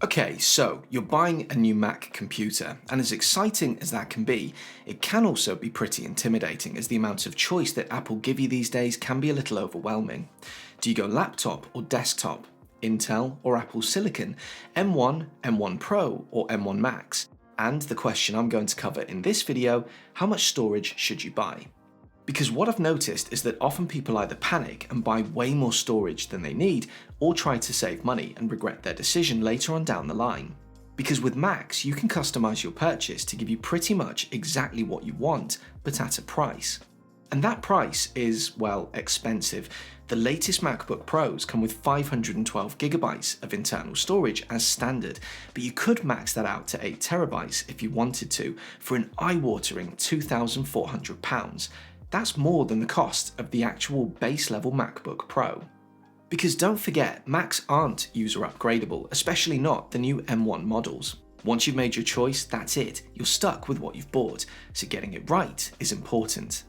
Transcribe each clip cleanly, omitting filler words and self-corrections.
Okay, so you're buying a new Mac computer, and as exciting as that can be, it can also be pretty intimidating as the amount of choice that Apple give you these days can be a little overwhelming. Do you go laptop or desktop? Intel or Apple Silicon? M1, M1 Pro or M1 Max? And the question I'm going to cover in this video, how much storage should you buy? Because what I've noticed is that often people either panic and buy way more storage than they need, or try to save money and regret their decision later on down the line. Because with Macs, you can customize your purchase to give you pretty much exactly what you want, but at a price. And that price is, well, expensive. The latest MacBook Pros come with 512GB of internal storage as standard, but you could max that out to 8TB if you wanted to, for an eye-watering £2,400. That's more than the cost of the actual base level MacBook Pro. Because don't forget, Macs aren't user upgradable, especially not the new M1 models. Once you've made your choice, that's it, you're stuck with what you've bought, so getting it right is important.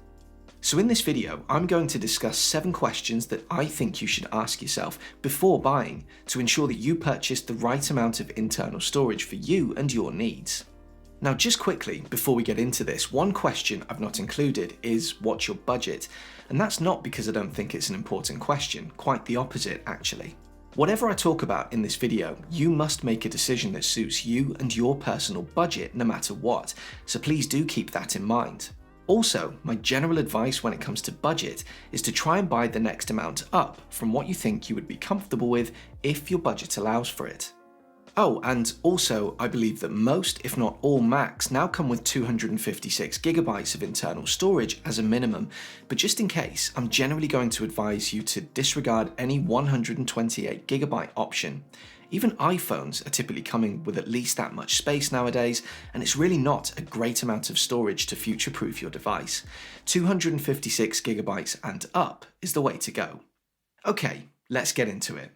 So in this video, I'm going to discuss 7 questions that I think you should ask yourself before buying to ensure that you purchase the right amount of internal storage for you and your needs. Now just quickly, before we get into this, one question I've not included is what's your budget? And that's not because I don't think it's an important question, quite the opposite actually. Whatever I talk about in this video, you must make a decision that suits you and your personal budget no matter what, so please do keep that in mind. Also, my general advice when it comes to budget is to try and buy the next amount up from what you think you would be comfortable with if your budget allows for it. Oh, and also, I believe that most, if not all Macs now come with 256GB of internal storage as a minimum, but just in case, I'm generally going to advise you to disregard any 128GB option. Even iPhones are typically coming with at least that much space nowadays, and it's really not a great amount of storage to future-proof your device. 256GB and up is the way to go. Okay, let's get into it.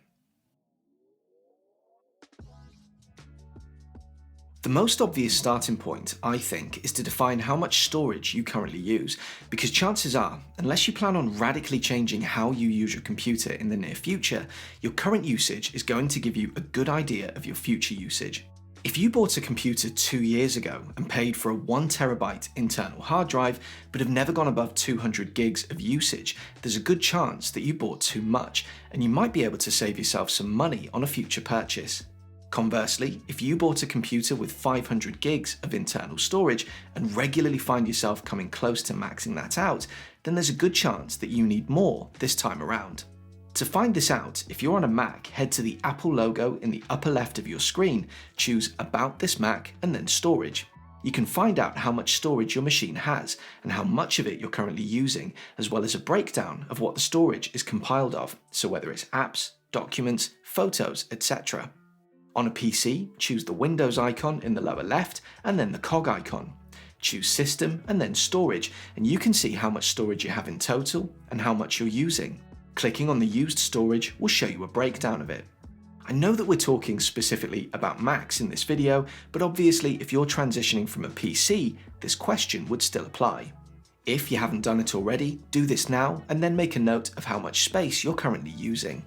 The most obvious starting point, I think, is to define how much storage you currently use, because chances are, unless you plan on radically changing how you use your computer in the near future, your current usage is going to give you a good idea of your future usage. If you bought a computer 2 years ago and paid for a 1TB internal hard drive, but have never gone above 200 gigs of usage, there's a good chance that you bought too much, and you might be able to save yourself some money on a future purchase. Conversely, if you bought a computer with 500 gigs of internal storage and regularly find yourself coming close to maxing that out, then there's a good chance that you need more this time around. To find this out, if you're on a Mac, head to the Apple logo in the upper left of your screen, choose About this Mac and then Storage. You can find out how much storage your machine has and how much of it you're currently using, as well as a breakdown of what the storage is compiled of, so whether it's apps, documents, photos, etc. On a PC, choose the Windows icon in the lower left and then the cog icon. Choose System and then Storage, and you can see how much storage you have in total and how much you're using. Clicking on the used storage will show you a breakdown of it. I know that we're talking specifically about Macs in this video, but obviously if you're transitioning from a PC, this question would still apply. If you haven't done it already, do this now and then make a note of how much space you're currently using.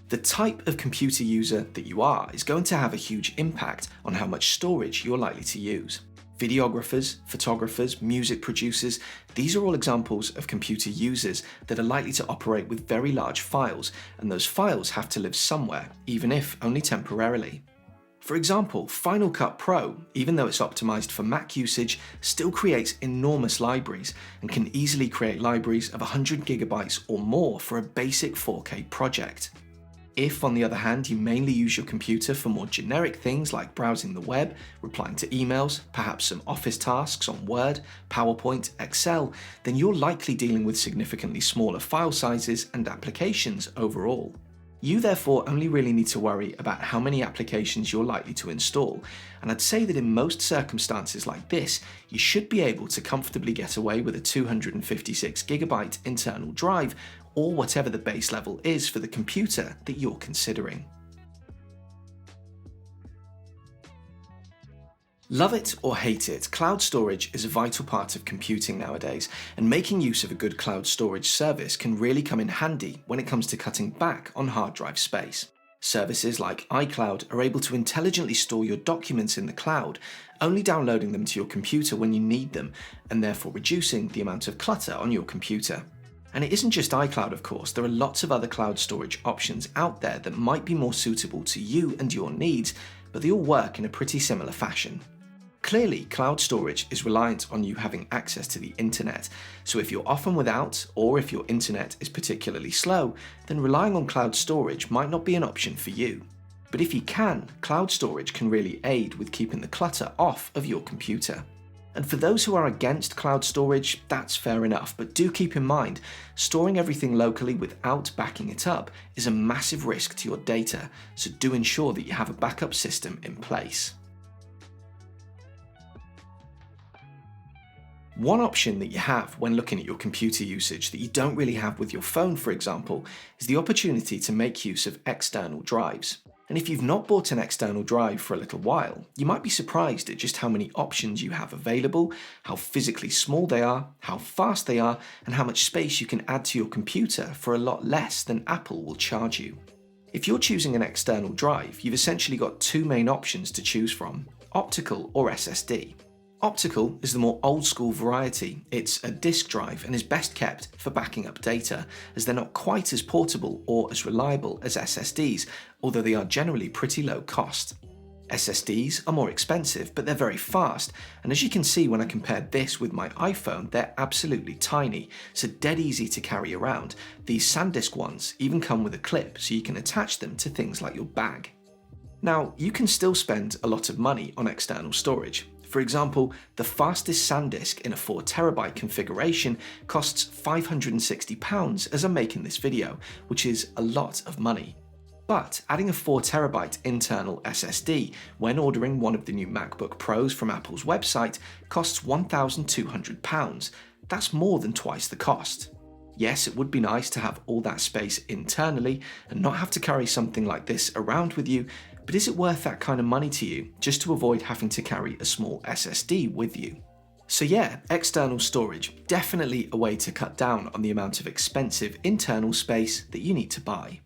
The type of computer user that you are is going to have a huge impact on how much storage you're likely to use. Videographers, photographers, music producers, these are all examples of computer users that are likely to operate with very large files, and those files have to live somewhere, even if only temporarily. For example, Final Cut Pro, even though it's optimized for Mac usage, still creates enormous libraries and can easily create libraries of 100GB or more for a basic 4K project. If, on the other hand, you mainly use your computer for more generic things like browsing the web, replying to emails, perhaps some office tasks on Word, PowerPoint, Excel, then you're likely dealing with significantly smaller file sizes and applications overall. You therefore only really need to worry about how many applications you're likely to install, and I'd say that in most circumstances like this, you should be able to comfortably get away with a 256GB internal drive, or whatever the base level is for the computer that you're considering. Love it or hate it, cloud storage is a vital part of computing nowadays, and making use of a good cloud storage service can really come in handy when it comes to cutting back on hard drive space. Services like iCloud are able to intelligently store your documents in the cloud, only downloading them to your computer when you need them, and therefore reducing the amount of clutter on your computer. And it isn't just iCloud, of course, there are lots of other cloud storage options out there that might be more suitable to you and your needs, but they all work in a pretty similar fashion. Clearly, cloud storage is reliant on you having access to the internet, so if you're often without, or if your internet is particularly slow, then relying on cloud storage might not be an option for you. But if you can, cloud storage can really aid with keeping the clutter off of your computer. And for those who are against cloud storage, that's fair enough, but do keep in mind, storing everything locally without backing it up is a massive risk to your data, so do ensure that you have a backup system in place. One option that you have when looking at your computer usage that you don't really have with your phone, for example, is the opportunity to make use of external drives. And if you've not bought an external drive for a little while, you might be surprised at just how many options you have available, how physically small they are, how fast they are, and how much space you can add to your computer for a lot less than Apple will charge you. If you're choosing an external drive, you've essentially got two main options to choose from: optical or SSD. Optical is the more old school variety. It's a disk drive and is best kept for backing up data, as they're not quite as portable or as reliable as SSDs, although they are generally pretty low cost. SSDs are more expensive, but they're very fast, and as you can see when I compared this with my iPhone, they're absolutely tiny, so dead easy to carry around. These SanDisk ones even come with a clip, so you can attach them to things like your bag. Now, you can still spend a lot of money on external storage. For example, the fastest SanDisk in a 4TB configuration costs £560 as I'm making this video, which is a lot of money. But adding a 4TB internal SSD when ordering one of the new MacBook Pros from Apple's website costs £1,200. That's more than twice the cost. Yes, it would be nice to have all that space internally and not have to carry something like this around with you, but is it worth that kind of money to you just to avoid having to carry a small SSD with you? So yeah, external storage, definitely a way to cut down on the amount of expensive internal space that you need to buy.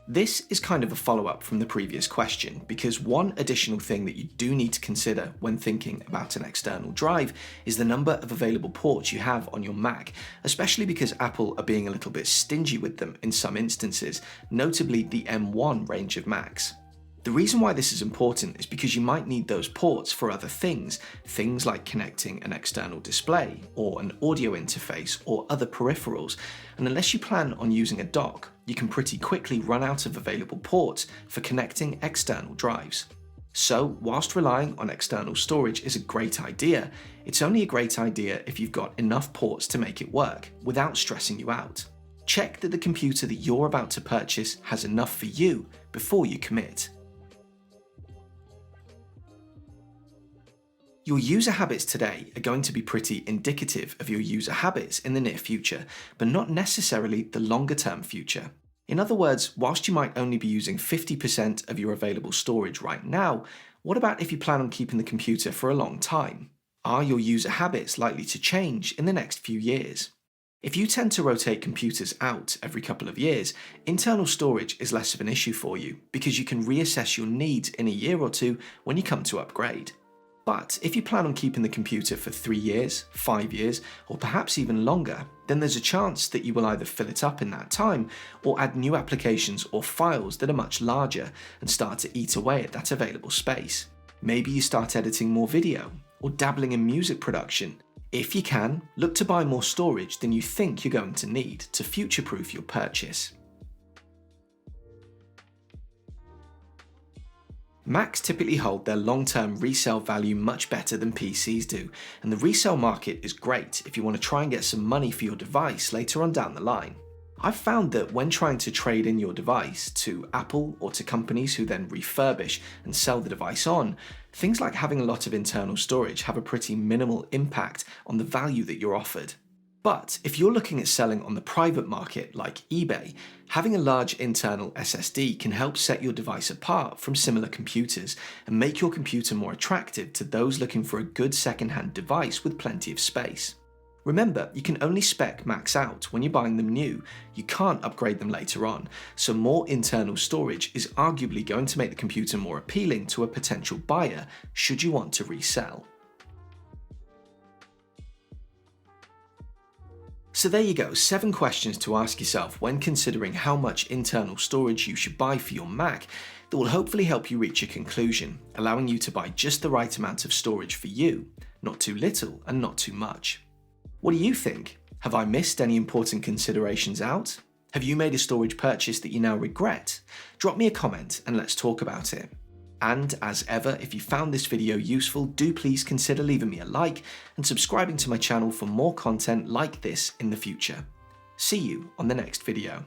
This is kind of a follow-up from the previous question, because one additional thing that you do need to consider when thinking about an external drive is the number of available ports you have on your Mac, especially because Apple are being a little bit stingy with them in some instances, notably the M1 range of Macs. The reason why this is important is because you might need those ports for other things like connecting an external display, or an audio interface, or other peripherals, and unless you plan on using a dock, you can pretty quickly run out of available ports for connecting external drives. So, whilst relying on external storage is a great idea, it's only a great idea if you've got enough ports to make it work, without stressing you out. Check that the computer that you're about to purchase has enough for you before you commit. Your user habits today are going to be pretty indicative of your user habits in the near future, but not necessarily the longer term future. In other words, whilst you might only be using 50% of your available storage right now, what about if you plan on keeping the computer for a long time? Are your user habits likely to change in the next few years? If you tend to rotate computers out every couple of years, internal storage is less of an issue for you, because you can reassess your needs in a year or two when you come to upgrade. But if you plan on keeping the computer for 3 years, 5 years, or perhaps even longer, then there's a chance that you will either fill it up in that time or add new applications or files that are much larger and start to eat away at that available space. Maybe you start editing more video or dabbling in music production. If you can, look to buy more storage than you think you're going to need to future-proof your purchase. Macs typically hold their long-term resale value much better than PCs do, and the resale market is great if you want to try and get some money for your device later on down the line. I've found that when trying to trade in your device to Apple or to companies who then refurbish and sell the device on, things like having a lot of internal storage have a pretty minimal impact on the value that you're offered. But if you're looking at selling on the private market like eBay, having a large internal SSD can help set your device apart from similar computers and make your computer more attractive to those looking for a good second-hand device with plenty of space. Remember, you can only spec Macs out when you're buying them new, you can't upgrade them later on, so more internal storage is arguably going to make the computer more appealing to a potential buyer should you want to resell. So there you go, 7 questions to ask yourself when considering how much internal storage you should buy for your Mac that will hopefully help you reach a conclusion, allowing you to buy just the right amount of storage for you, not too little and not too much. What do you think? Have I missed any important considerations out? Have you made a storage purchase that you now regret? Drop me a comment and let's talk about it. And as ever, if you found this video useful, do please consider leaving me a like and subscribing to my channel for more content like this in the future. See you on the next video.